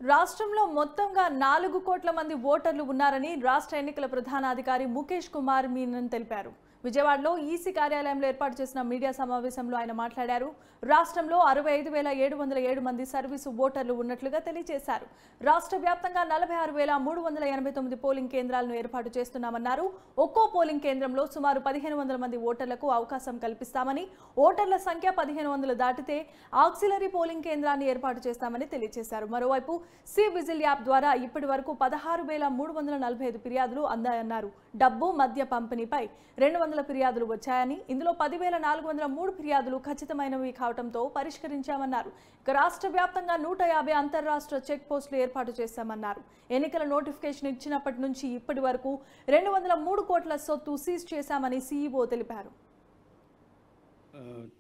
రాష్ట్రంలో మొత్తంగా 4 కోట్ల మంది ఓటర్లు ఉన్నారని రాష్ట్ర ఎన్నికల ప్రధానాధికారి ముఖేష్ కుమార్ మీనన్ తెలిపారు. విజయవాడలో ఈసీ కార్యాలయంలో ఏర్పాటు చేసిన మీడియా సమావేశంలో ఆయన మాట్లాడారు. రాష్ట్రంలో 65,707 మంది సర్వీసు ఓటర్లు ఉన్నట్లుగా తెలియజేశారు. రాష్ట్ర వ్యాప్తంగా 46,389 పోలింగ్ కేంద్రాలను ఏర్పాటు చేస్తున్నామన్నారు. ఒక్కో పోలింగ్ కేంద్రంలో సుమారు 1,500 మంది ఓటర్లకు అవకాశం కల్పిస్తామని, ఓటర్ల సంఖ్య 1,500 దాటితే ఆక్సిలరీ పోలింగ్ కేంద్రాన్ని ఏర్పాటు చేస్తామని తెలియజేశారు. మరోవైపు సి విజిల్ యాప్ ద్వారా ఇప్పటి వరకు 16,345 ఫిర్యాదులు అందాయన్నారు. డబ్బు మద్య పంపిణీపై 200 ఫిర్యాదులు వచ్చాయని, ఇందులో 10,403 ఫిర్యాదులు ఖచ్చితమైనవి కావడంతో పరిష్కరించామన్నారు. రాష్ట్ర వ్యాప్తంగా 150 అంతర్రాష్ట్ర చెక్ పోస్టులు ఏర్పాటు చేశామన్నారు. ఎన్నికల నోటిఫికేషన్ ఇచ్చినప్పటి నుంచి ఇప్పటి వరకు 203 కోట్ల సొత్తు సీజ్ చేశామని సీఈఓ తెలిపారు.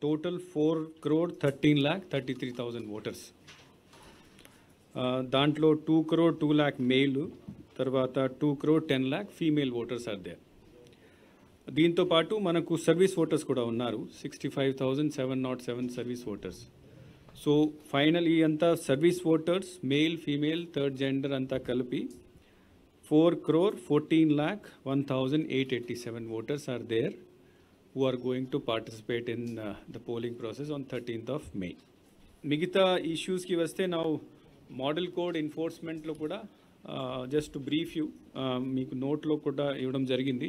Total 4,13,33,000 voters. దాంట్లో 2,02,00,000 మెయిల్, తర్వాత 2,10,00,000 ఫీమేల్ ఓటర్స్ ఆర్ దేర్. దీంతో పాటు మనకు సర్వీస్ ఓటర్స్ కూడా ఉన్నారు. 65,707 సర్వీస్ ఓటర్స్. సో ఫైనల్ ఈ అంతా service voters, mail, female, third gender అంతా కలిపి 4,14,01,887 voters are there who are going to participate in the polling process on 13th of May. మిగతా ఇష్యూస్కి వస్తే నా మోడల్ కోడ్ ఎన్ఫోర్స్మెంట్లో కూడా జస్ట్ టు బ్రీఫ్ యూ, మీకు నోట్లో కూడా ఇవ్వడం జరిగింది.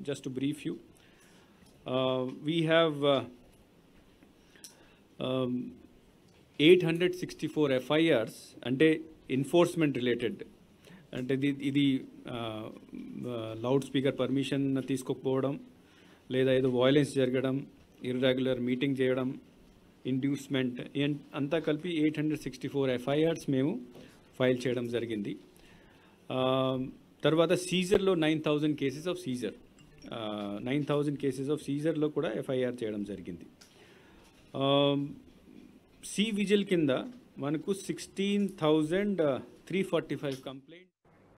Just to brief you, we have 864 FIRs అంటే ఎన్ఫోర్స్మెంట్ రిలేటెడ్. అంటే ఇది లౌడ్ స్పీకర్ పర్మిషన్ తీసుకోకపోవడం, లేదా ఏదో వయలెన్స్ జరగడం, ఇర్రెగ్యులర్ మీటింగ్ చేయడం, ఇండ్యూస్మెంట్, అంతా కలిపి 864 FIRs మేము ఫైల్ చేయడం జరిగింది. తర్వాత సీజర్లో 9,000 cases of seizure, 9,000 cases of సీజర్లో కూడా FIR చేయడం జరిగింది. సి విజిల్ కింద మనకు 16,345 కంప్లైంట్